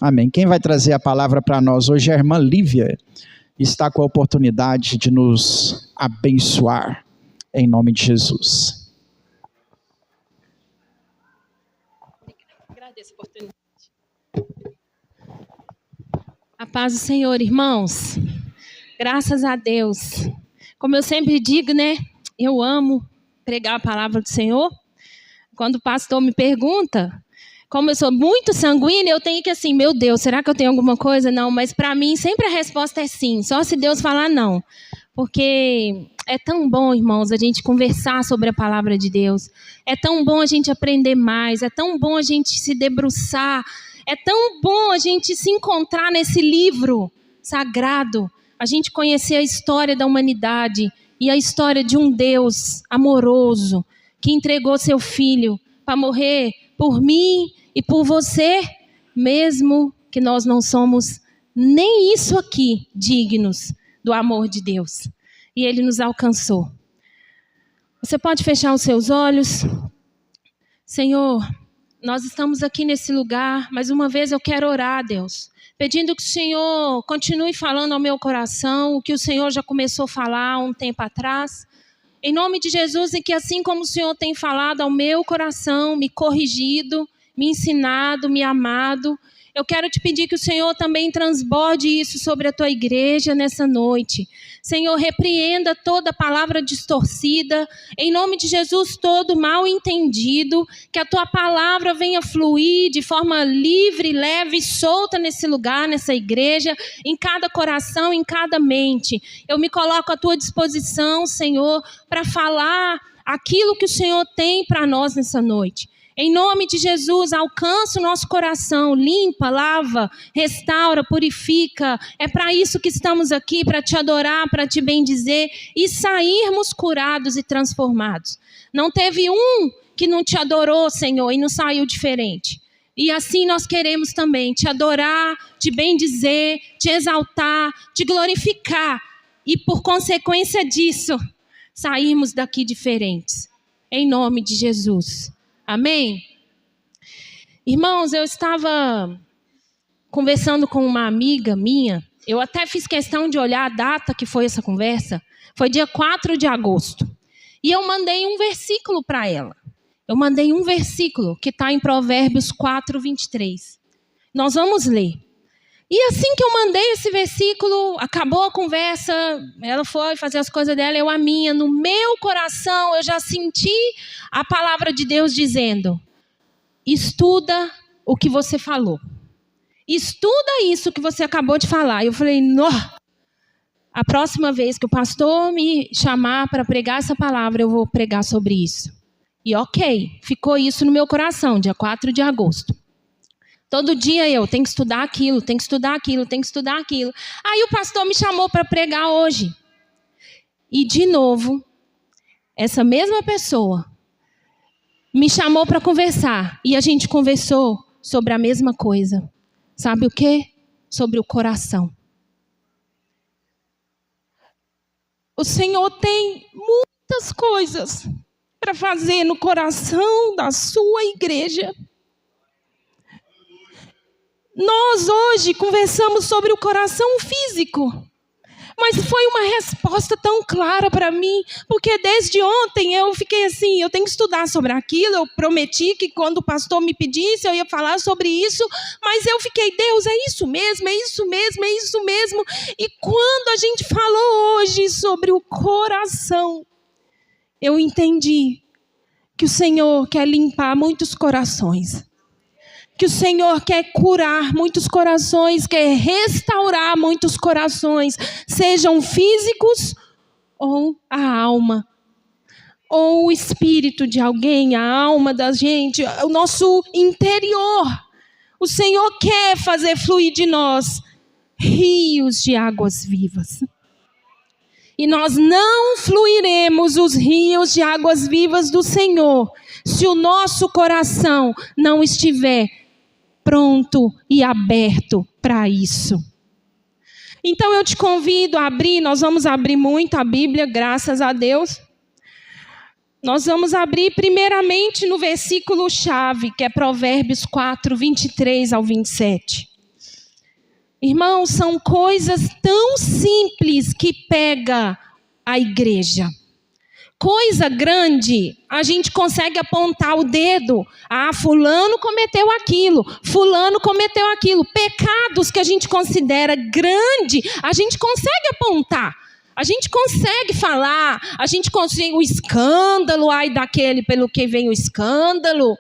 Amém. Quem vai trazer a palavra para nós hoje é a irmã Lívia. Está com a oportunidade de nos abençoar, em nome de Jesus. Agradeço a oportunidade. A paz do Senhor, irmãos. Graças a Deus. Como eu sempre digo, né? Eu amo pregar a palavra do Senhor. Quando o pastor me pergunta, como eu sou muito sanguínea, eu tenho que assim, meu Deus, será que eu tenho alguma coisa? Não, mas para mim sempre a resposta é sim, só se Deus falar não. Porque é tão bom, irmãos, a gente conversar sobre a palavra de Deus. É tão bom a gente aprender mais, é tão bom a gente se debruçar, é tão bom a gente se encontrar nesse livro sagrado, a gente conhecer a história da humanidade e a história de um Deus amoroso que entregou seu filho para morrer por mim e por você, mesmo que nós não somos nem isso aqui dignos do amor de Deus. E Ele nos alcançou. Você pode fechar os seus olhos. Senhor, nós estamos aqui nesse lugar, mais uma vez eu quero orar, Deus, pedindo que o Senhor continue falando ao meu coração, o que o Senhor já começou a falar há um tempo atrás. Em nome de Jesus, e que assim como o Senhor tem falado ao meu coração, me corrigido, me ensinado, me amado, eu quero te pedir que o Senhor também transborde isso sobre a tua igreja nessa noite. Senhor, repreenda toda palavra distorcida, em nome de Jesus, todo mal entendido, que a tua palavra venha fluir de forma livre, leve e solta nesse lugar, nessa igreja, em cada coração, em cada mente. Eu me coloco à tua disposição, Senhor, para falar aquilo que o Senhor tem para nós nessa noite. Em nome de Jesus, alcança o nosso coração, limpa, lava, restaura, purifica. É para isso que estamos aqui, para te adorar, para te bendizer e sairmos curados e transformados. Não teve um que não te adorou, Senhor, e não saiu diferente. E assim nós queremos também te adorar, te bendizer, te exaltar, te glorificar. E por consequência disso, sairmos daqui diferentes. Em nome de Jesus. Amém? Irmãos, eu estava conversando com uma amiga minha, eu até fiz questão de olhar a data que foi essa conversa, foi dia 4 de agosto. E eu mandei um versículo para ela. Eu mandei um versículo que está em Provérbios 4, 23. Nós vamos ler. E assim que eu mandei esse versículo, acabou a conversa, ela foi fazer as coisas dela, eu a minha. No meu coração eu já senti a palavra de Deus dizendo: estuda o que você falou. Estuda isso que você acabou de falar. Eu falei, a próxima vez que o pastor me chamar para pregar essa palavra, eu vou pregar sobre isso. E ok, ficou isso no meu coração, dia 4 de agosto. Todo dia eu tenho que estudar aquilo, tenho que estudar aquilo, tenho que estudar aquilo. Aí o pastor me chamou para pregar hoje. E de novo, essa mesma pessoa me chamou para conversar. E a gente conversou sobre a mesma coisa. Sabe o quê? Sobre o coração. O Senhor tem muitas coisas para fazer no coração da sua igreja. Nós hoje conversamos sobre o coração físico, mas foi uma resposta tão clara para mim, porque desde ontem eu fiquei assim, eu tenho que estudar sobre aquilo, eu prometi que quando o pastor me pedisse eu ia falar sobre isso, mas eu fiquei, Deus, é isso mesmo, é isso mesmo, é isso mesmo. E quando a gente falou hoje sobre o coração, eu entendi que o Senhor quer limpar muitos corações. Que o Senhor quer curar muitos corações, quer restaurar muitos corações, sejam físicos ou a alma, ou o espírito de alguém, a alma da gente, o nosso interior. O Senhor quer fazer fluir de nós rios de águas vivas. E nós não fluiremos os rios de águas vivas do Senhor se o nosso coração não estiver pronto e aberto para isso. Então eu te convido a abrir, nós vamos abrir muito a Bíblia, graças a Deus. Nós vamos abrir primeiramente no versículo chave, que é Provérbios 4, 23 ao 27. Irmãos, são coisas tão simples que pega a igreja. Coisa grande, a gente consegue apontar o dedo. Ah, fulano cometeu aquilo, fulano cometeu aquilo. Pecados que a gente considera grande, a gente consegue apontar. A gente consegue falar, a gente consegue o escândalo, ai daquele pelo que vem o escândalo.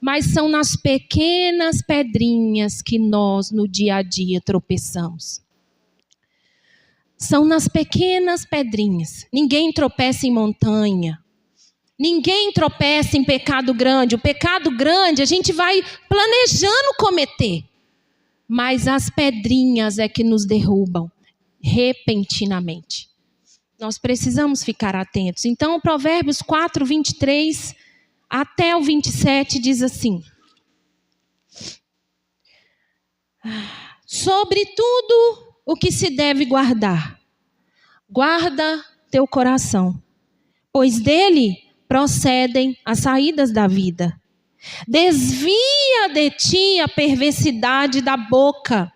Mas são nas pequenas pedrinhas que nós no dia a dia tropeçamos. São nas pequenas pedrinhas. Ninguém tropeça em montanha. Ninguém tropeça em pecado grande. O pecado grande a gente vai planejando cometer. Mas as pedrinhas é que nos derrubam repentinamente. Nós precisamos ficar atentos. Então, Provérbios 4, 23 até o 27 diz assim: sobre tudo o que se deve guardar, guarda teu coração, pois dele procedem as saídas da vida. Desvia de ti a perversidade da boca,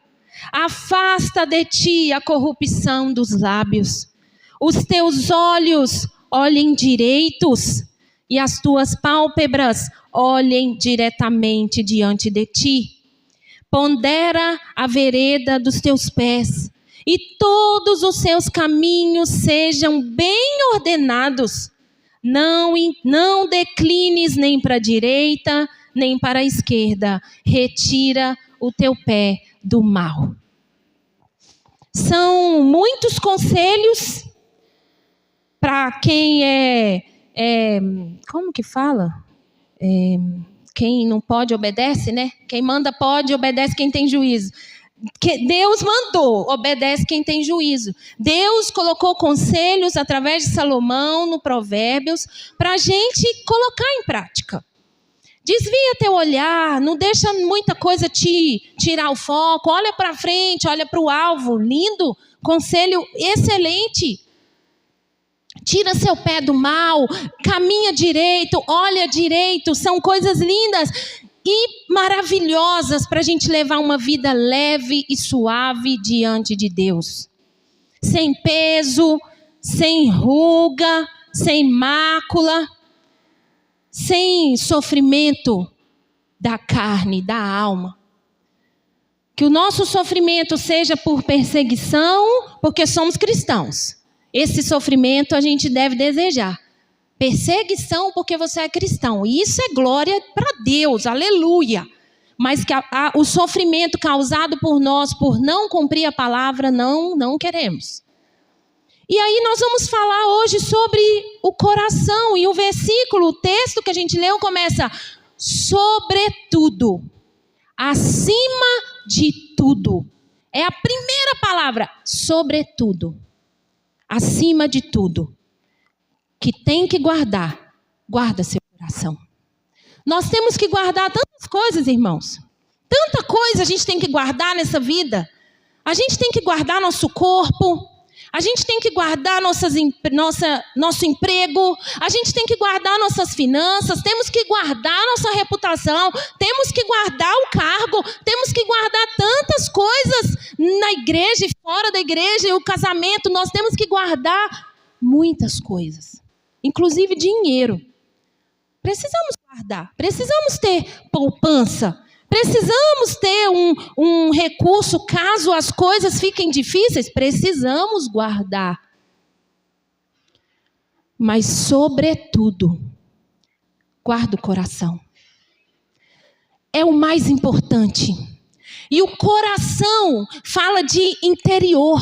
afasta de ti a corrupção dos lábios. Os teus olhos olhem direitos e as tuas pálpebras olhem diretamente diante de ti. Pondera a vereda dos teus pés e todos os seus caminhos sejam bem ordenados. Não declines nem para a direita, nem para a esquerda. Retira o teu pé do mal. São muitos conselhos para quem como que fala? Quem não pode obedece, né? Quem manda pode, obedece quem tem juízo. Deus mandou, obedece quem tem juízo. Deus colocou conselhos através de Salomão no Provérbios para a gente colocar em prática. Desvia teu olhar, não deixa muita coisa te tirar o foco. Olha para frente, olha para o alvo. Lindo, conselho excelente. Tira seu pé do mal, caminha direito, olha direito. São coisas lindas e maravilhosas para a gente levar uma vida leve e suave diante de Deus. Sem peso, sem ruga, sem mácula, sem sofrimento da carne, da alma. Que o nosso sofrimento seja por perseguição, porque somos cristãos. Esse sofrimento a gente deve desejar. Perseguição porque você é cristão. E isso é glória para Deus, aleluia. Mas que o sofrimento causado por nós, por não cumprir a palavra, não queremos. E aí nós vamos falar hoje sobre o coração. E o versículo, o texto que a gente leu começa: sobretudo, acima de tudo. É a primeira palavra, sobretudo. Acima de tudo, que tem que guardar, guarda seu coração. Nós temos que guardar tantas coisas, irmãos. Tanta coisa a gente tem que guardar nessa vida. A gente tem que guardar nosso corpo. A gente tem que guardar nosso emprego. A gente tem que guardar nossas finanças. Temos que guardar nossa reputação. Temos que guardar o cargo. Temos que guardar tantas coisas na igreja e fora da igreja. E o casamento. Nós temos que guardar muitas coisas. Inclusive dinheiro. Precisamos guardar. Precisamos ter poupança. Precisamos ter um recurso caso as coisas fiquem difíceis. Precisamos guardar. Mas, sobretudo, guarda o coração. É o mais importante. E o coração fala de interior.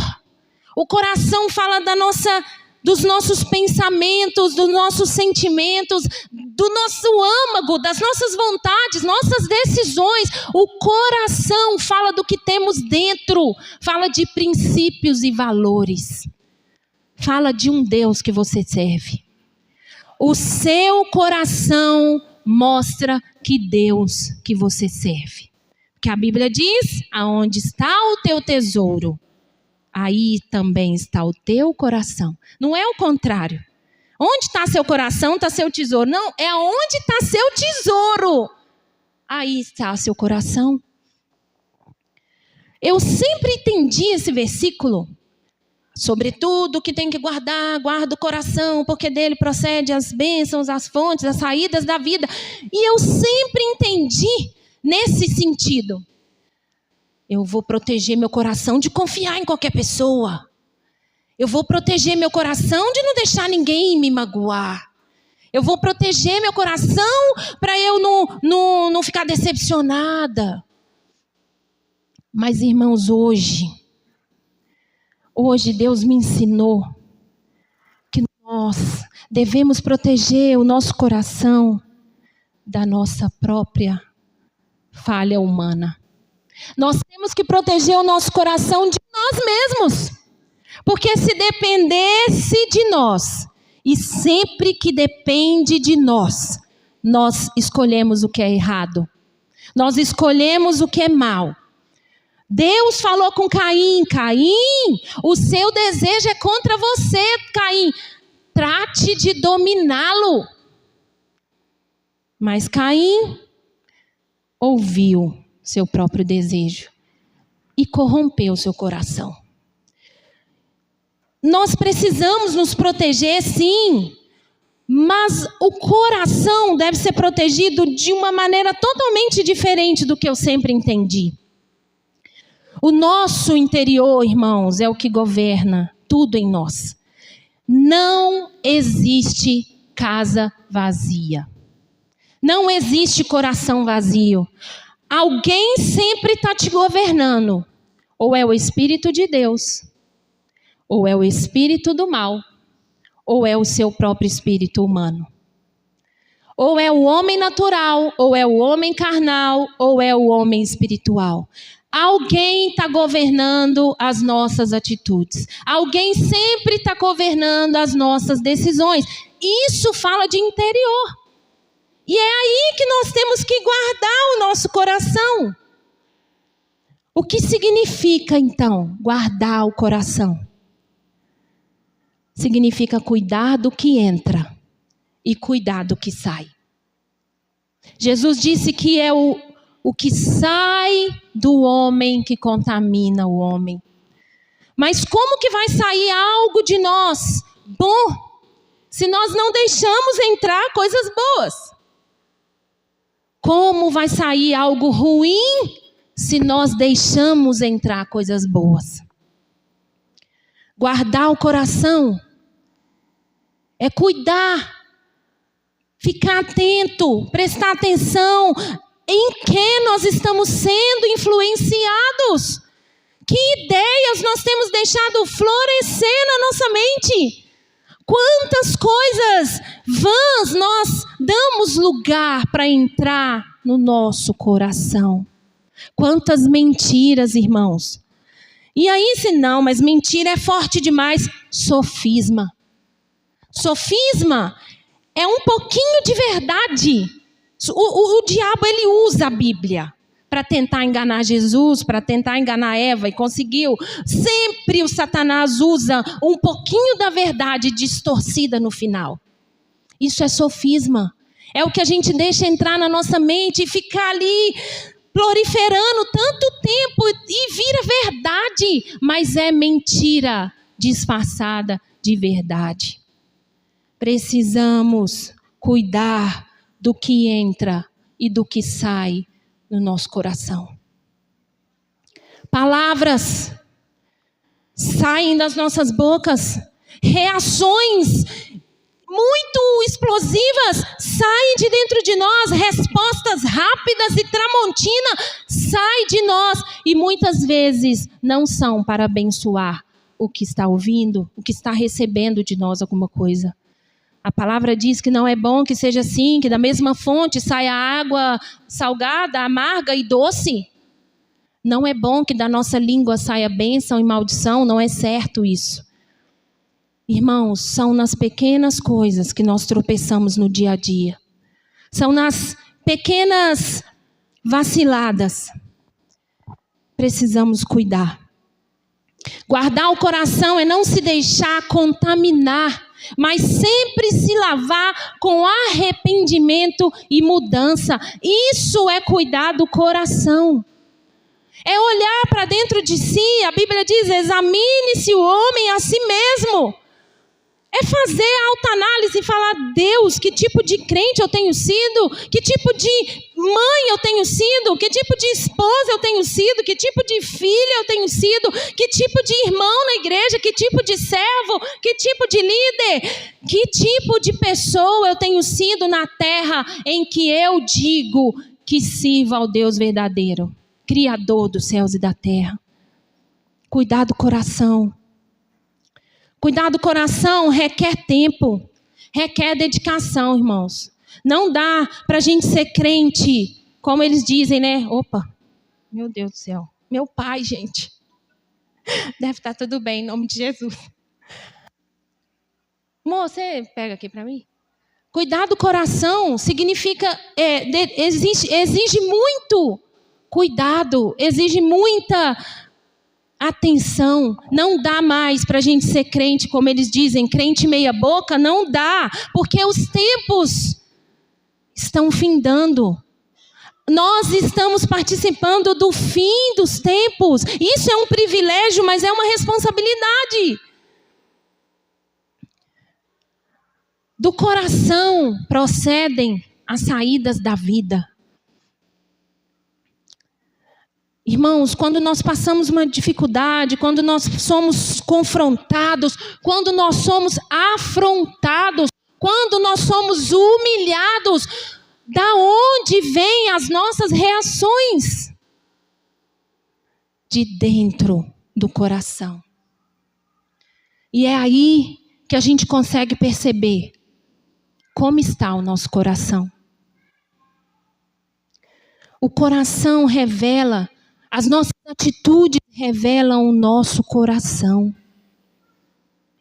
O coração fala dos nossos pensamentos, dos nossos sentimentos, do nosso âmago, das nossas vontades, nossas decisões. O coração fala do que temos dentro, fala de princípios e valores. Fala de um Deus que você serve. O seu coração mostra que Deus que você serve. Porque a Bíblia diz: aonde está o teu tesouro, aí também está o teu coração. Não é o contrário. Onde está seu coração, está seu tesouro. Não, é onde está seu tesouro. Aí está seu coração. Eu sempre entendi esse versículo. Sobretudo que tem que guarda o coração, porque dele procede as bênçãos, as fontes, as saídas da vida. E eu sempre entendi nesse sentido. Eu vou proteger meu coração de confiar em qualquer pessoa. Eu vou proteger meu coração de não deixar ninguém me magoar. Eu vou proteger meu coração para eu não ficar decepcionada. Mas, irmãos, hoje Deus me ensinou que nós devemos proteger o nosso coração da nossa própria falha humana. Nós temos que proteger o nosso coração de nós mesmos. Porque se dependesse de nós, e sempre que depende de nós, nós escolhemos o que é errado. Nós escolhemos o que é mal. Deus falou com Caim: Caim, o seu desejo é contra você, Caim. Trate de dominá-lo. Mas Caim ouviu seu próprio desejo e corrompeu seu coração. Nós precisamos nos proteger, sim, mas o coração deve ser protegido de uma maneira totalmente diferente do que eu sempre entendi. O nosso interior, irmãos, é o que governa tudo em nós. Não existe casa vazia. Não existe coração vazio. Alguém sempre está te governando. Ou é o Espírito de Deus, ou é o espírito do mal, ou é o seu próprio espírito humano. Ou é o homem natural, ou é o homem carnal, ou é o homem espiritual. Alguém está governando as nossas atitudes. Alguém sempre está governando as nossas decisões. Isso fala de interior. E é aí que nós temos que guardar o nosso coração. O que significa, então, guardar o coração? Significa cuidar do que entra e cuidar do que sai. Jesus disse que é o que sai do homem que contamina o homem. Mas como que vai sair algo de nós bom se nós não deixamos entrar coisas boas? Como vai sair algo ruim se nós deixamos entrar coisas boas? Guardar o coração é cuidar, ficar atento, prestar atenção em que nós estamos sendo influenciados. Que ideias nós temos deixado florescer na nossa mente? Quantas coisas vãs nós damos lugar para entrar no nosso coração? Quantas mentiras, irmãos. E aí, se não, mas mentira é forte demais. Sofisma. Sofisma é um pouquinho de verdade. O diabo, ele usa a Bíblia para tentar enganar Jesus, para tentar enganar Eva, e conseguiu. Sempre o Satanás usa um pouquinho da verdade distorcida no final. Isso é sofisma. É o que a gente deixa entrar na nossa mente e ficar ali proliferando tanto tempo e vira verdade, mas é mentira disfarçada de verdade. Precisamos cuidar do que entra e do que sai no nosso coração. Palavras saem das nossas bocas, reações muito explosivas saem de dentro de nós, respostas rápidas e tramontina saem de nós e muitas vezes não são para abençoar o que está ouvindo, o que está recebendo de nós alguma coisa. A palavra diz que não é bom que seja assim, que da mesma fonte saia água salgada, amarga e doce. Não é bom que da nossa língua saia bênção e maldição, não é certo isso. Irmãos, são nas pequenas coisas que nós tropeçamos no dia a dia. São nas pequenas vaciladas. Precisamos cuidar. Guardar o coração é não se deixar contaminar, mas sempre se lavar com arrependimento e mudança. Isso é cuidar do coração. É olhar para dentro de si. A Bíblia diz: examine-se o homem a si mesmo. É fazer autoanálise e falar: Deus, que tipo de crente eu tenho sido? Que tipo de mãe eu tenho sido? Que tipo de esposa eu tenho sido? Que tipo de filha eu tenho sido? Que tipo de irmão na igreja? Que tipo de servo? Que tipo de líder? Que tipo de pessoa eu tenho sido na terra em que eu digo que sirva ao Deus verdadeiro, Criador dos céus e da terra? Cuidar do coração. Cuidar do coração requer tempo, requer dedicação, irmãos. Não dá para a gente ser crente, como eles dizem, né? Opa, meu Deus do céu. Meu pai, gente. Deve estar tudo bem, em nome de Jesus. Amor, você pega aqui para mim? Cuidar do coração significa, exige muito cuidado, exige muita atenção. Não dá mais para a gente ser crente, como eles dizem, crente meia boca. Não dá, porque os tempos estão findando. Nós estamos participando do fim dos tempos. Isso é um privilégio, mas é uma responsabilidade. Do coração procedem as saídas da vida. Irmãos, quando nós passamos uma dificuldade, quando nós somos confrontados, quando nós somos afrontados, quando nós somos humilhados, da onde vêm as nossas reações? De dentro do coração. E é aí que a gente consegue perceber como está o nosso coração. O coração revela, as nossas atitudes revelam o nosso coração.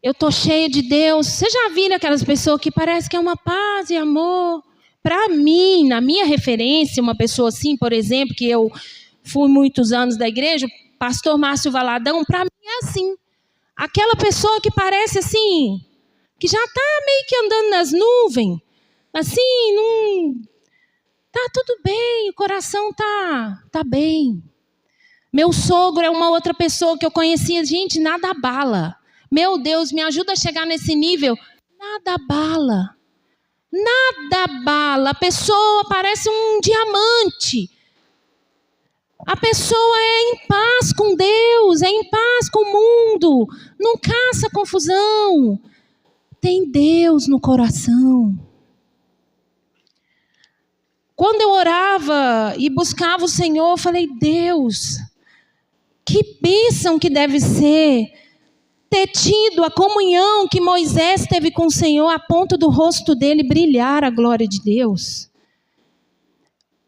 Eu estou cheia de Deus. Você já viu aquelas pessoas que parece que é uma paz e amor? Para mim, na minha referência, uma pessoa assim, por exemplo, que eu fui muitos anos da igreja, pastor Márcio Valadão, para mim é assim. Aquela pessoa que parece assim, que já está meio que andando nas nuvens. Assim, não... Tá tudo bem, o coração tá bem. Meu sogro é uma outra pessoa que eu conhecia. Gente, nada abala. Meu Deus, me ajuda a chegar nesse nível. Nada abala. Nada abala. A pessoa parece um diamante. A pessoa é em paz com Deus, é em paz com o mundo. Não caça confusão. Tem Deus no coração. Quando eu orava e buscava o Senhor, eu falei: Deus, que bênção que deve ser ter tido a comunhão que Moisés teve com o Senhor, a ponto do rosto dele brilhar a glória de Deus.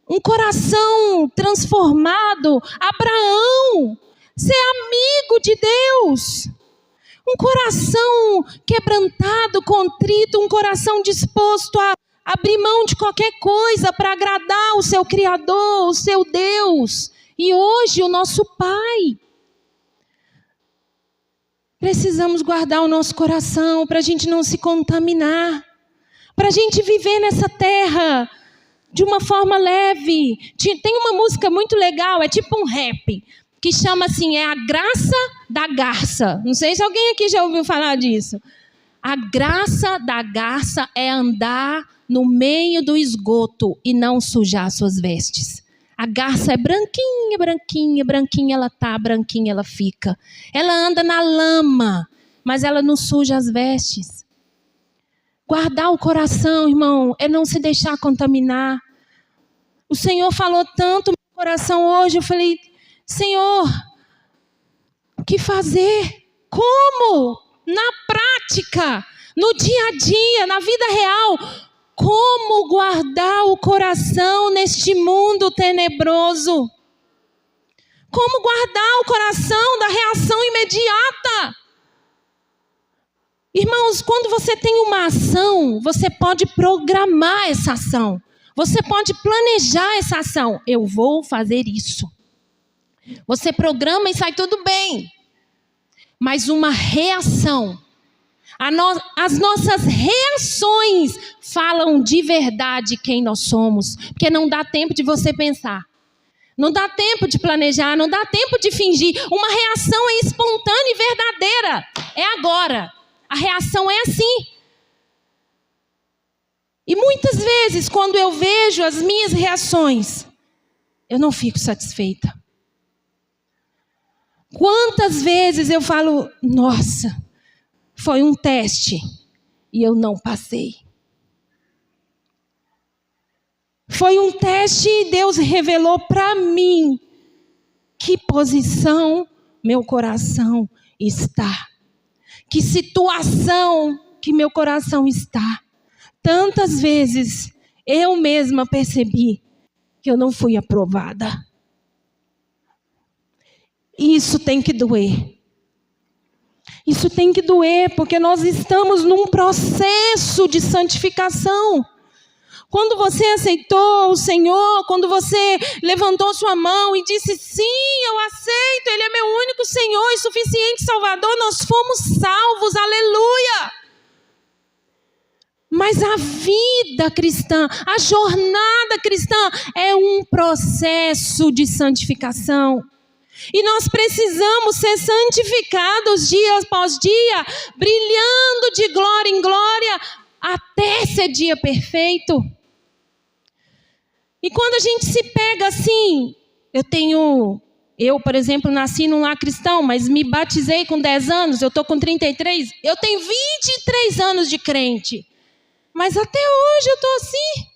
Um coração transformado, Abraão, ser amigo de Deus. Um coração quebrantado, contrito, um coração disposto a abrir mão de qualquer coisa para agradar o seu Criador, o seu Deus. E hoje o nosso Pai. Precisamos guardar o nosso coração para a gente não se contaminar. Para a gente viver nessa terra de uma forma leve. Tem uma música muito legal, é tipo um rap, que chama assim, é a graça da garça. Não sei se alguém aqui já ouviu falar disso. A graça da garça é andar no meio do esgoto e não sujar suas vestes. A garça é branquinha, branquinha, branquinha ela tá, branquinha ela fica. Ela anda na lama, mas ela não suja as vestes. Guardar o coração, irmão, é não se deixar contaminar. O Senhor falou tanto no meu coração hoje, eu falei: Senhor, o que fazer? Como? Na prática, no dia a dia, na vida real. Como guardar o coração neste mundo tenebroso? Como guardar o coração da reação imediata? Irmãos, quando você tem uma ação, você pode programar essa ação. Você pode planejar essa ação. Eu vou fazer isso. Você programa e sai tudo bem. Mas uma reação... As nossas reações falam de verdade quem nós somos. Porque não dá tempo de você pensar. Não dá tempo de planejar, não dá tempo de fingir. Uma reação é espontânea e verdadeira. É agora. A reação é assim. E muitas vezes, quando eu vejo as minhas reações, eu não fico satisfeita. Quantas vezes eu falo, nossa, foi um teste e eu não passei. Foi um teste e Deus revelou para mim que posição meu coração está. Que situação que meu coração está. Tantas vezes eu mesma percebi que eu não fui aprovada. Isso tem que doer. Isso tem que doer, porque nós estamos num processo de santificação. Quando você aceitou o Senhor, quando você levantou sua mão e disse, sim, eu aceito, Ele é meu único Senhor e suficiente Salvador, nós fomos salvos, aleluia! Mas a vida cristã, a jornada cristã é um processo de santificação. E nós precisamos ser santificados dia após dia, brilhando de glória em glória, até ser dia perfeito. E quando a gente se pega assim, eu, por exemplo, nasci num lar cristão, mas me batizei com 10 anos, eu estou com 33, eu tenho 23 anos de crente. Mas até hoje eu estou assim.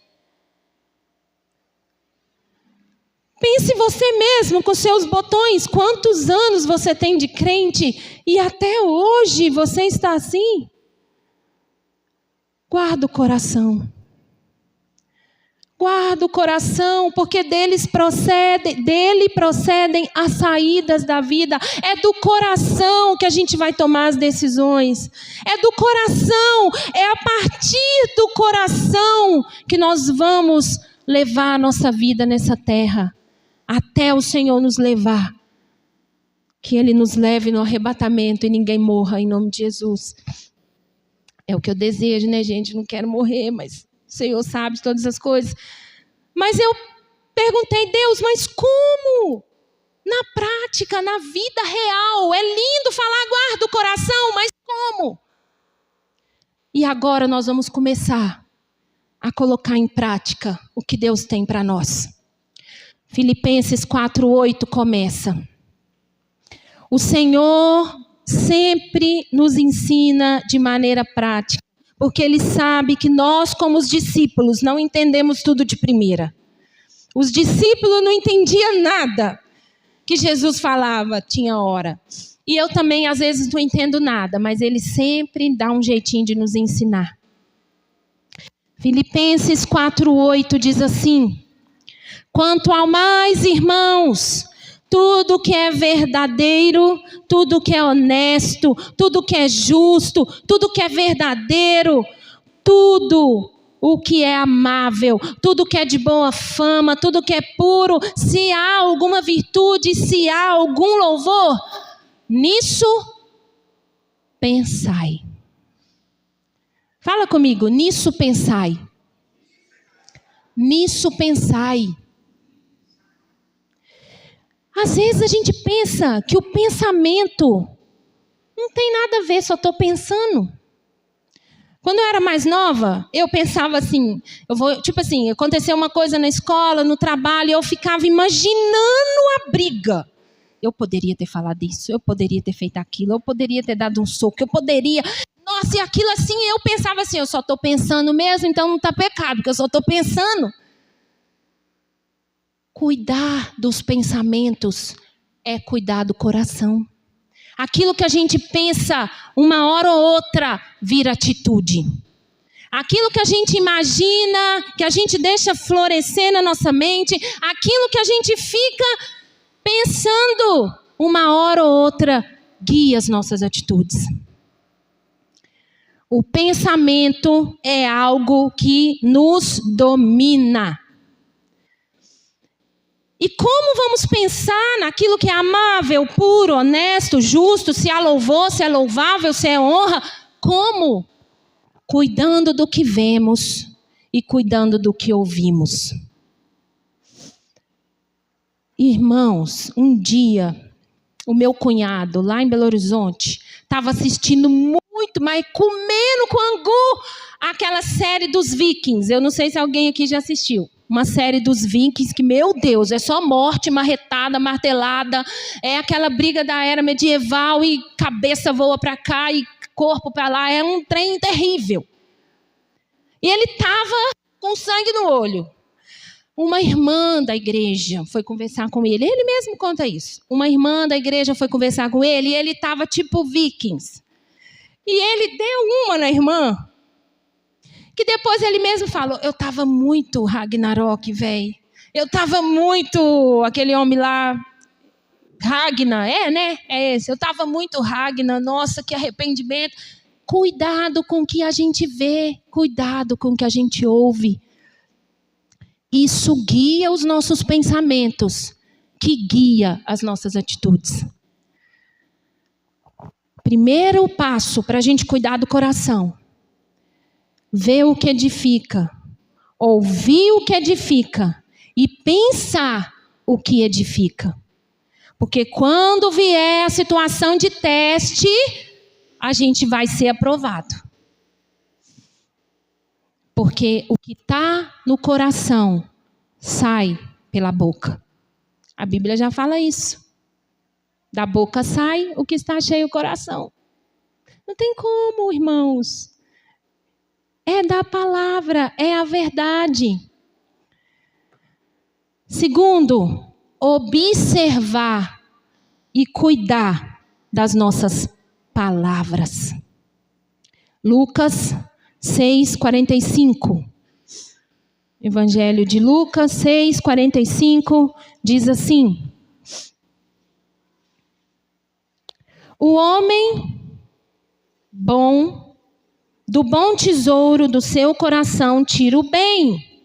Pense você mesmo com seus botões, quantos anos você tem de crente e até hoje você está assim? Guarda o coração. Guarda o coração, porque dele procedem as saídas da vida. É do coração que a gente vai tomar as decisões. É do coração, é a partir do coração que nós vamos levar a nossa vida nessa terra. Até o Senhor nos levar. Que Ele nos leve no arrebatamento e ninguém morra em nome de Jesus. É o que eu desejo, né, gente? Não quero morrer, mas o Senhor sabe de todas as coisas. Mas eu perguntei, Deus, mas como? Na prática, na vida real. É lindo falar, guarda o coração, mas como? E agora nós vamos começar a colocar em prática o que Deus tem para nós. Filipenses 4:8 começa. O Senhor sempre nos ensina de maneira prática, porque Ele sabe que nós, como os discípulos, não entendemos tudo de primeira. Os discípulos não entendiam nada que Jesus falava, tinha hora. E eu também, às vezes, não entendo nada, mas Ele sempre dá um jeitinho de nos ensinar. Filipenses 4:8 diz assim: quanto ao mais, irmãos, tudo que é verdadeiro, tudo que é honesto, tudo que é justo, tudo que é verdadeiro, tudo o que é amável, tudo que é de boa fama, tudo que é puro, se há alguma virtude, se há algum louvor, nisso pensai. Fala comigo, nisso pensai. Nisso pensai. Às vezes a gente pensa que o pensamento não tem nada a ver, só estou pensando. Quando eu era mais nova, eu pensava assim, aconteceu uma coisa na escola, no trabalho, eu ficava imaginando a briga. Eu poderia ter falado isso, eu poderia ter feito aquilo, eu poderia ter dado um soco, eu poderia... Nossa, e aquilo assim, eu pensava assim, eu só estou pensando mesmo, então não está pecado, porque eu só estou pensando. Cuidar dos pensamentos é cuidar do coração. Aquilo que a gente pensa, uma hora ou outra, vira atitude. Aquilo que a gente imagina, que a gente deixa florescer na nossa mente, aquilo que a gente fica pensando, uma hora ou outra, guia as nossas atitudes. O pensamento é algo que nos domina. E como vamos pensar naquilo que é amável, puro, honesto, justo, se há louvor, se é louvável, se é honra? Como? Cuidando do que vemos e cuidando do que ouvimos. Irmãos, um dia, o meu cunhado, lá em Belo Horizonte, estava assistindo muito, mas comendo com angu, aquela série dos Vikings. Eu não sei se alguém aqui já assistiu. Uma série dos Vikings que, meu Deus, é só morte, marretada, martelada. É aquela briga da era medieval e cabeça voa para cá e corpo para lá. É um trem terrível. E ele estava com sangue no olho. Uma irmã da igreja foi conversar com ele. Ele mesmo conta isso. Uma irmã da igreja foi conversar com ele e ele estava tipo Vikings. E ele deu uma na irmã, que depois ele mesmo falou, eu estava muito Ragnarok, velho. Eu estava muito, aquele homem lá, Ragnar, né? É esse. Eu estava muito Ragnar, nossa, que arrependimento. Cuidado com o que a gente vê, cuidado com o que a gente ouve. Isso guia os nossos pensamentos, que guia as nossas atitudes. Primeiro passo para a gente cuidar do coração. Ver o que edifica, ouvir o que edifica e pensar o que edifica. Porque quando vier a situação de teste, a gente vai ser aprovado. Porque o que está no coração sai pela boca. A Bíblia já fala isso. Da boca sai o que está cheio o coração. Não tem como, irmãos. É da palavra, é a verdade. Segundo, observar e cuidar das nossas palavras. Lucas 6:45. Evangelho de Lucas 6:45 diz assim: o homem bom, do bom tesouro do seu coração tira o bem,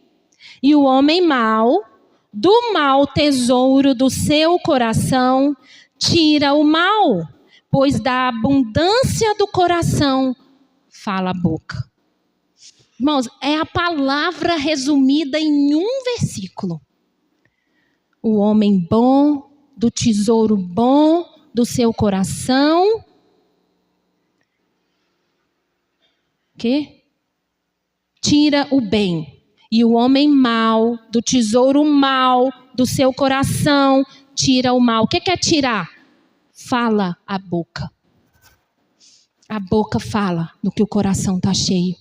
e o homem mau, do mau tesouro do seu coração tira o mal, pois da abundância do coração fala a boca. Irmãos, é a palavra resumida em um versículo. O homem bom, do tesouro bom do seu coração, tira o bem. E o homem mau, do tesouro mau do seu coração, tira o mal. O que é tirar? Fala a boca. A boca fala do que o coração está cheio.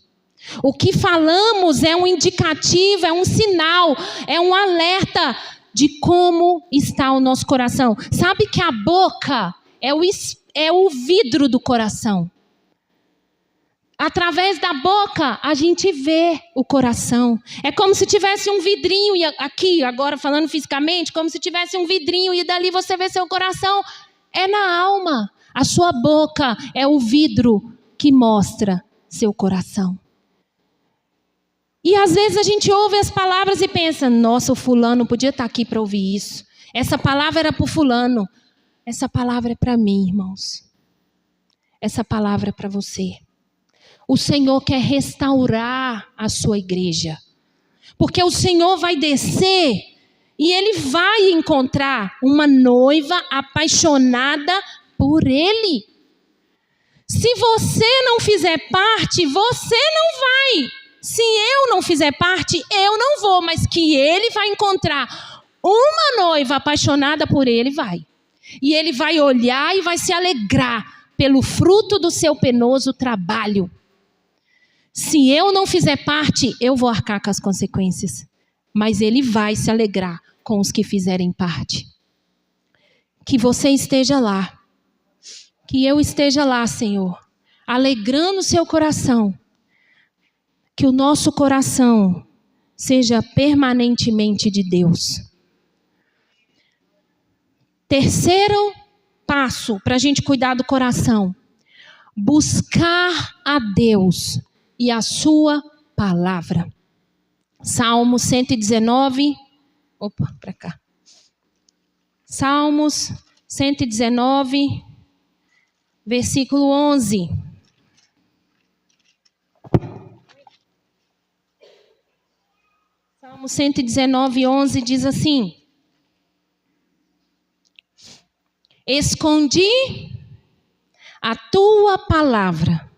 O que falamos é um indicativo, é um sinal, é um alerta de como está o nosso coração. Sabe que a boca é o vidro do coração. Através da boca, a gente vê o coração. É como se tivesse um vidrinho, e aqui, agora falando fisicamente, como se tivesse um vidrinho e dali você vê seu coração. É na alma. A sua boca é o vidro que mostra seu coração. E às vezes a gente ouve as palavras e pensa, nossa, o fulano podia estar aqui para ouvir isso. Essa palavra era para o fulano. Essa palavra é para mim, irmãos. Essa palavra é para você. O Senhor quer restaurar a sua igreja. Porque o Senhor vai descer e Ele vai encontrar uma noiva apaixonada por Ele. Se você não fizer parte, você não vai. Se eu não fizer parte, eu não vou. Mas que Ele vai encontrar uma noiva apaixonada por Ele, vai. E Ele vai olhar e vai se alegrar pelo fruto do seu penoso trabalho. Se eu não fizer parte, eu vou arcar com as consequências. Mas Ele vai se alegrar com os que fizerem parte. Que você esteja lá. Que eu esteja lá, Senhor. Alegrando o seu coração. Que o nosso coração seja permanentemente de Deus. Terceiro passo para a gente cuidar do coração. Buscar a Deus e a sua palavra. Salmo 119. Opa, para cá. Salmos 119, versículo 11. Salmo 119, 11 diz assim: escondi a tua palavra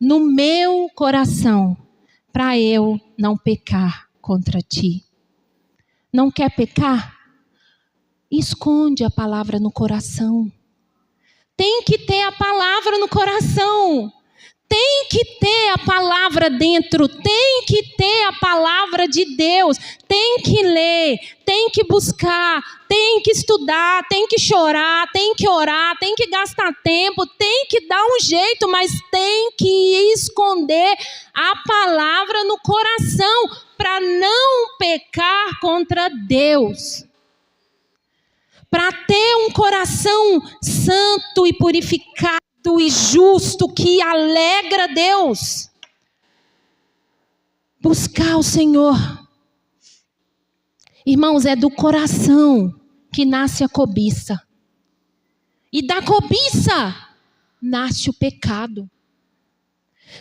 no meu coração, para eu não pecar contra ti. Não quer pecar? Esconde a palavra no coração. Tem que ter a palavra no coração. Tem que ter a palavra dentro. Tem que ter a palavra de Deus. Tem que ler, tem que buscar, tem que estudar, tem que chorar, tem que orar, tem que gastar tempo, tem que dar um jeito, mas tem que esconder a palavra no coração para não pecar contra Deus. Para ter um coração santo e purificado e justo que alegra Deus. Buscar o Senhor. Irmãos, é do coração que nasce a cobiça. E da cobiça nasce o pecado.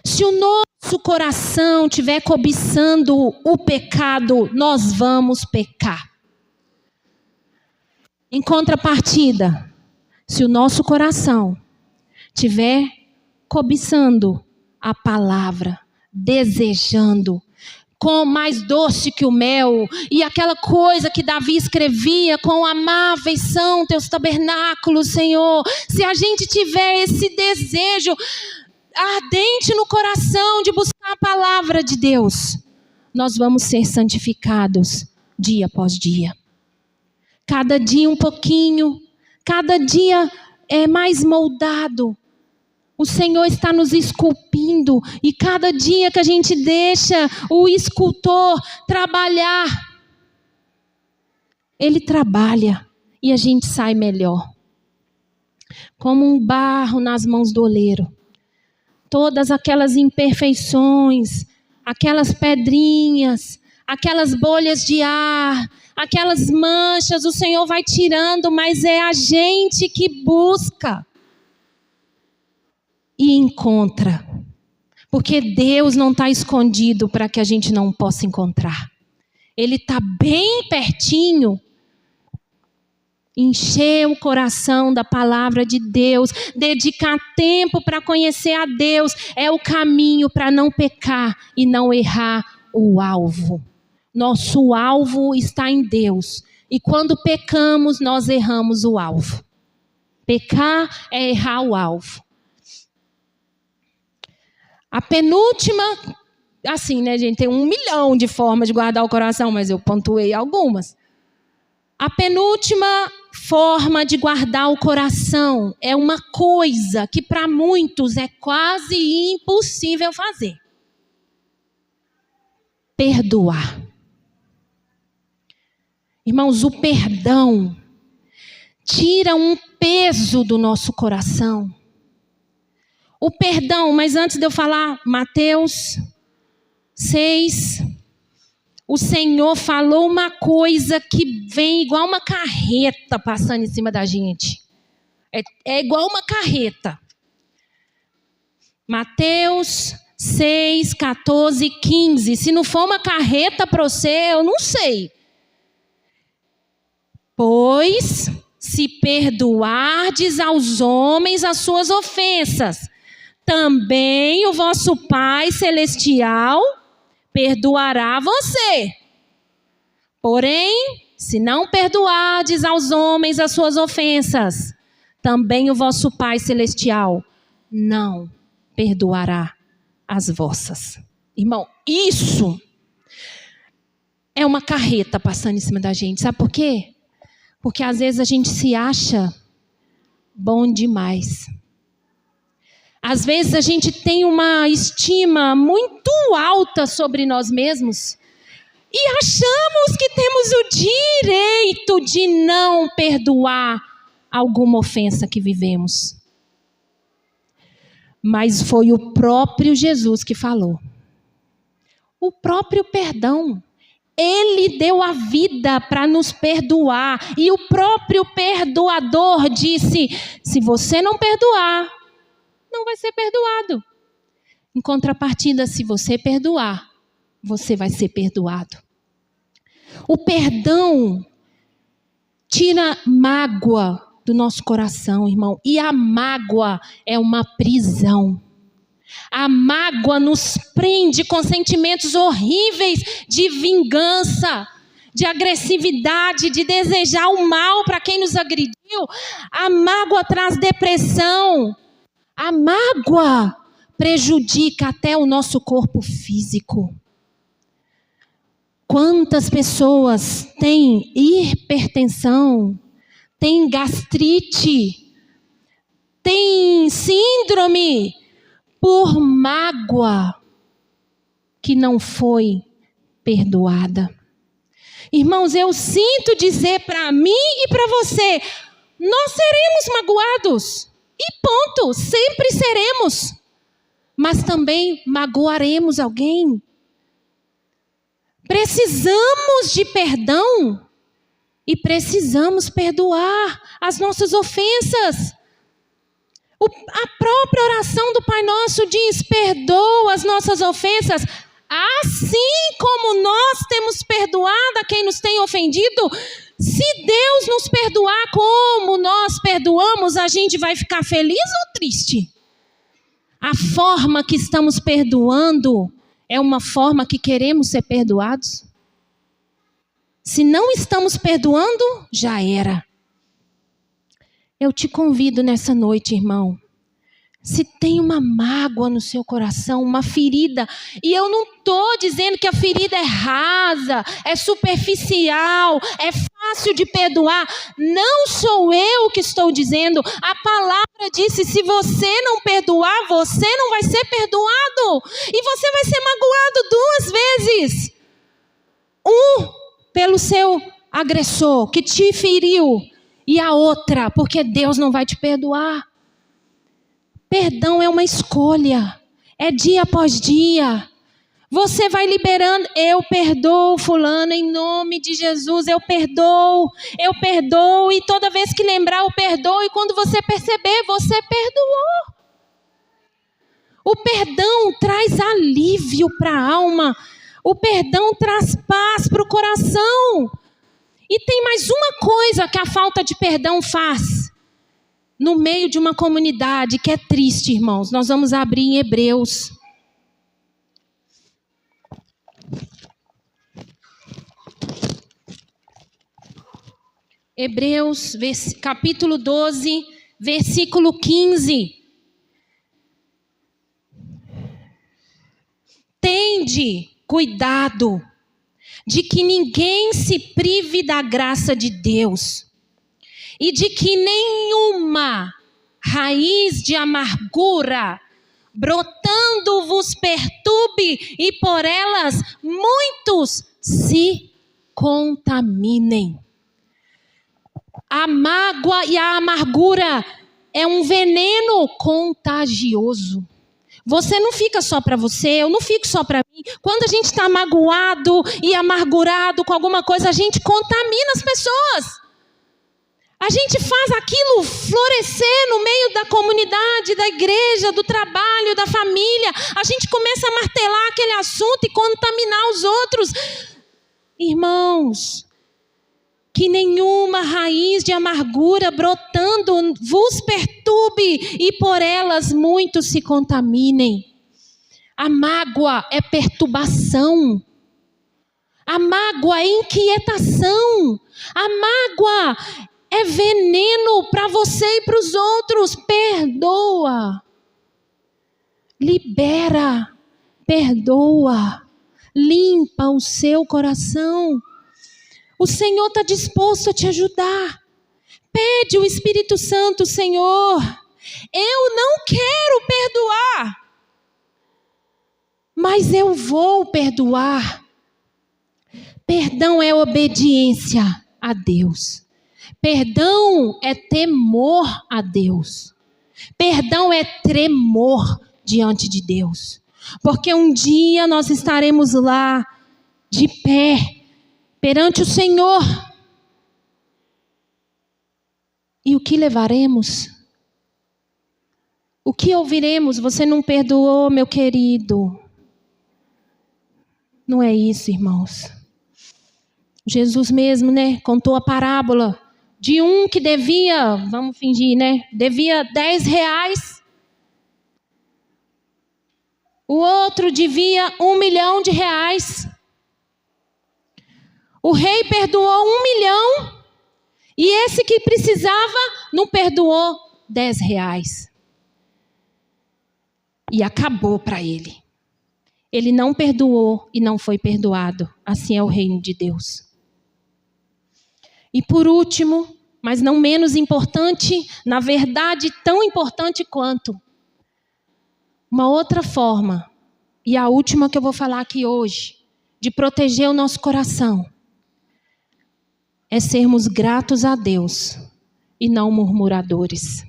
Se o nosso coração estiver cobiçando o pecado, nós vamos pecar. Em contrapartida, se o nosso coração estiver cobiçando a palavra, desejando, com mais doce que o mel, e aquela coisa que Davi escrevia, com amáveis são teus tabernáculos, Senhor. Se a gente tiver esse desejo ardente no coração de buscar a palavra de Deus, nós vamos ser santificados dia após dia. Cada dia um pouquinho, cada dia é mais moldado. O Senhor está nos esculpindo, e cada dia que a gente deixa o escultor trabalhar, ele trabalha e a gente sai melhor. Como um barro nas mãos do oleiro. Todas aquelas imperfeições, aquelas pedrinhas, aquelas bolhas de ar, aquelas manchas, o Senhor vai tirando, mas é a gente que busca e encontra. Porque Deus não está escondido para que a gente não possa encontrar. Ele está bem pertinho. Encher o coração da palavra de Deus, dedicar tempo para conhecer a Deus, é o caminho para não pecar e não errar o alvo. Nosso alvo está em Deus. E quando pecamos, nós erramos o alvo. Pecar é errar o alvo. A penúltima, assim, né, gente? Tem 1 milhão de formas de guardar o coração, mas eu pontuei algumas. A penúltima forma de guardar o coração é uma coisa que para muitos é quase impossível fazer. Perdoar. Irmãos, o perdão tira um peso do nosso coração. O perdão, mas antes de eu falar, Mateus 6, o Senhor falou uma coisa que vem igual uma carreta passando em cima da gente. É igual uma carreta. Mateus 6, 14, 15. Se não for uma carreta para você, eu não sei. Pois, se perdoardes aos homens as suas ofensas, também o vosso Pai Celestial perdoará você. Porém, se não perdoardes aos homens as suas ofensas, também o vosso Pai Celestial não perdoará as vossas. Irmão, isso é uma carreta passando em cima da gente. Sabe por quê? Porque às vezes a gente se acha bom demais. Às vezes a gente tem uma estima muito alta sobre nós mesmos e achamos que temos o direito de não perdoar alguma ofensa que vivemos. Mas foi o próprio Jesus que falou. O próprio perdão. Ele deu a vida para nos perdoar. E o próprio perdoador disse: se você não perdoar, não vai ser perdoado. Em contrapartida, se você perdoar, você vai ser perdoado. O perdão tira mágoa, do nosso coração, irmão. E a mágoa é uma prisão. A mágoa nos prende com sentimentos horríveis de vingança, de agressividade, de desejar o mal para quem nos agrediu. A mágoa traz depressão. A mágoa prejudica até o nosso corpo físico. Quantas pessoas têm hipertensão, têm gastrite, têm síndrome por mágoa que não foi perdoada. Irmãos, eu sinto dizer para mim e para você, nós seremos magoados. E ponto, sempre seremos. Mas também magoaremos alguém. Precisamos de perdão e precisamos perdoar as nossas ofensas. A própria oração do Pai Nosso diz: perdoa as nossas ofensas, assim como nós temos perdoado a quem nos tem ofendido. Se Deus nos perdoar como nós perdoamos, a gente vai ficar feliz ou triste? A forma que estamos perdoando é uma forma que queremos ser perdoados? Se não estamos perdoando, já era. Eu te convido nessa noite, irmão. Se tem uma mágoa no seu coração, uma ferida, e eu não estou dizendo que a ferida é rasa, é superficial, é fácil de perdoar. Não sou eu que estou dizendo. A palavra disse: se você não perdoar, você não vai ser perdoado. E você vai ser magoado duas vezes. Pelo seu agressor que te feriu, e a outra porque Deus não vai te perdoar. Perdão é uma escolha, é dia após dia. Você vai liberando: eu perdoo fulano em nome de Jesus, eu perdoo, e toda vez que lembrar eu perdoo, e quando você perceber, você perdoou. O perdão traz alívio para a alma, o perdão traz paz para o coração. E tem mais uma coisa que a falta de perdão faz no meio de uma comunidade que é triste, irmãos. Nós vamos abrir em Hebreus. Hebreus, capítulo 12, versículo 15. Tende cuidado de que ninguém se prive da graça de Deus, e de que nenhuma raiz de amargura brotando vos perturbe, e por elas muitos se contaminem. A mágoa e a amargura é um veneno contagioso. Você não fica só para você, eu não fico só para mim. Quando a gente está magoado e amargurado com alguma coisa, a gente contamina as pessoas. A gente faz aquilo florescer no meio da comunidade, da igreja, do trabalho, da família. A gente começa a martelar aquele assunto e contaminar os outros. Irmãos, que nenhuma raiz de amargura brotando vos perturbe, e por elas muitos se contaminem. A mágoa é perturbação. A mágoa é inquietação. A mágoa é veneno para você e para os outros. Perdoa. Libera. Perdoa. Limpa o seu coração. O Senhor está disposto a te ajudar. Pede o Espírito Santo: Senhor, eu não quero perdoar, mas eu vou perdoar. Perdão é obediência a Deus. Perdão é temor a Deus. Perdão é tremor diante de Deus. Porque um dia nós estaremos lá, de pé, perante o Senhor. E o que levaremos? O que ouviremos? Você não perdoou, meu querido. Não é isso, irmãos. Jesus mesmo, contou a parábola de um que devia, vamos fingir, né? Devia R$10. O outro devia R$1 milhão. O rei perdoou 1 milhão e esse que precisava não perdoou R$10. E acabou para ele. Ele não perdoou e não foi perdoado. Assim é o reino de Deus. E por último, mas não menos importante, na verdade tão importante quanto, uma outra forma, e a última que eu vou falar aqui hoje, de proteger o nosso coração, é sermos gratos a Deus e não murmuradores.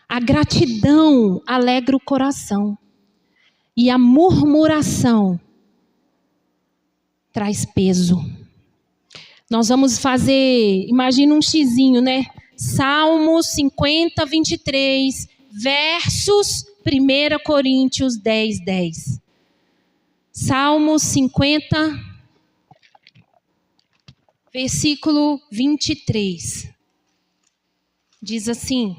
A gratidão alegra o coração e a murmuração traz peso. Nós vamos fazer, imagina um xizinho, né? Salmos 50, 23, versus 1 Coríntios 10, 10. Salmos 50, versículo 23. Diz assim: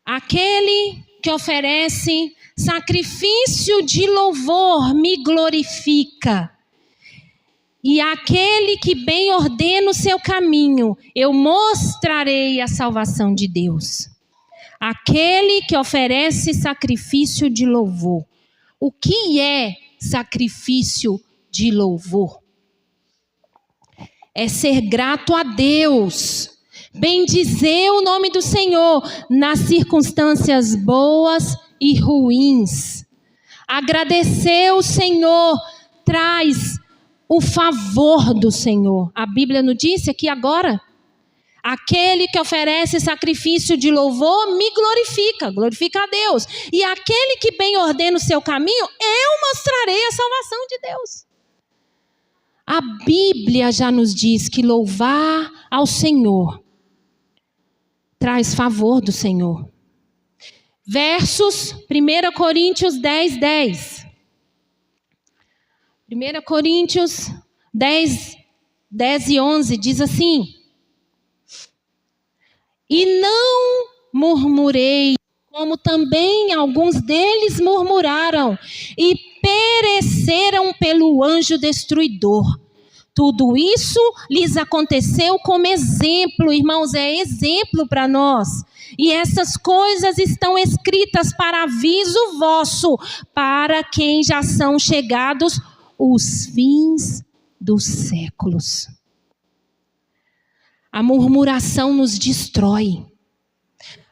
aquele que oferece sacrifício de louvor me glorifica. E aquele que bem ordena o seu caminho, eu mostrarei a salvação de Deus. Aquele que oferece sacrifício de louvor. O que é sacrifício de louvor? É ser grato a Deus, bendizer o nome do Senhor nas circunstâncias boas e ruins. Agradecer o Senhor traz o favor do Senhor. A Bíblia nos disse aqui agora: aquele que oferece sacrifício de louvor me glorifica, glorifica a Deus. E aquele que bem ordena o seu caminho, eu mostrarei a salvação de Deus. A Bíblia já nos diz que louvar ao Senhor traz favor do Senhor. Versos 1 Coríntios 10, 10. 1 Coríntios 10, 10 e 11 diz assim: e não murmurei, como também alguns deles murmuraram, e pereceram pelo anjo destruidor. Tudo isso lhes aconteceu como exemplo, irmãos, é exemplo para nós. E essas coisas estão escritas para aviso vosso, para quem já são chegados os fins dos séculos. A murmuração nos destrói.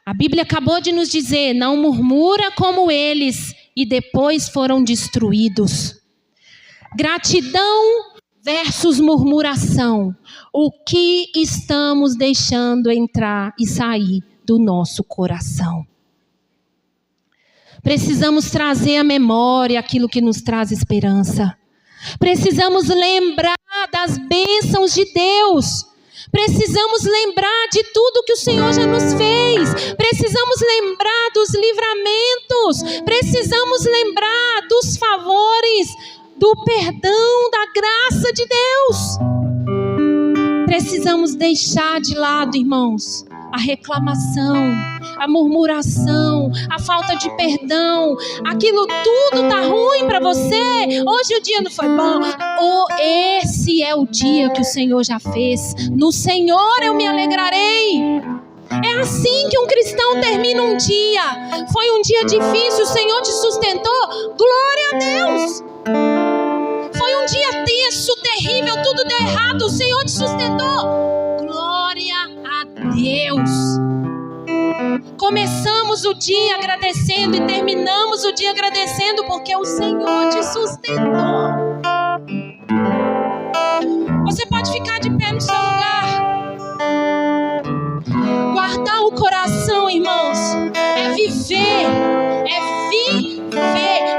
A Bíblia acabou de nos dizer: não murmura como eles, e depois foram destruídos. Gratidão versus murmuração. O que estamos deixando entrar e sair do nosso coração? Precisamos trazer à memória aquilo que nos traz esperança. Precisamos lembrar das bênçãos de Deus. Precisamos lembrar de tudo que o Senhor já nos fez. Precisamos lembrar dos livramentos. Precisamos lembrar dos favores, do perdão, da graça de Deus. Precisamos deixar de lado, irmãos, a reclamação, a murmuração, a falta de perdão. Aquilo tudo tá ruim para você. Hoje o dia não foi bom. Esse é o dia que o Senhor já fez. No Senhor eu me alegrarei. É assim que um cristão termina um dia. Foi um dia difícil, o Senhor te sustentou. Glória a Deus. Foi um dia tenso, terrível, tudo deu errado, o Senhor te sustentou. Glória a Deus. Começamos o dia agradecendo e terminamos o dia agradecendo porque o Senhor te sustentou. Você pode ficar de pé no seu lugar. Guardar o coração, irmãos, é viver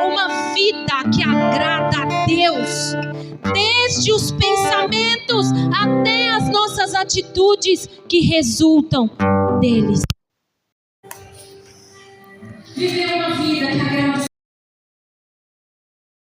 uma vida que agrada a Deus, desde os pensamentos até as nossas atitudes que resultam deles. Viver uma vida que agrada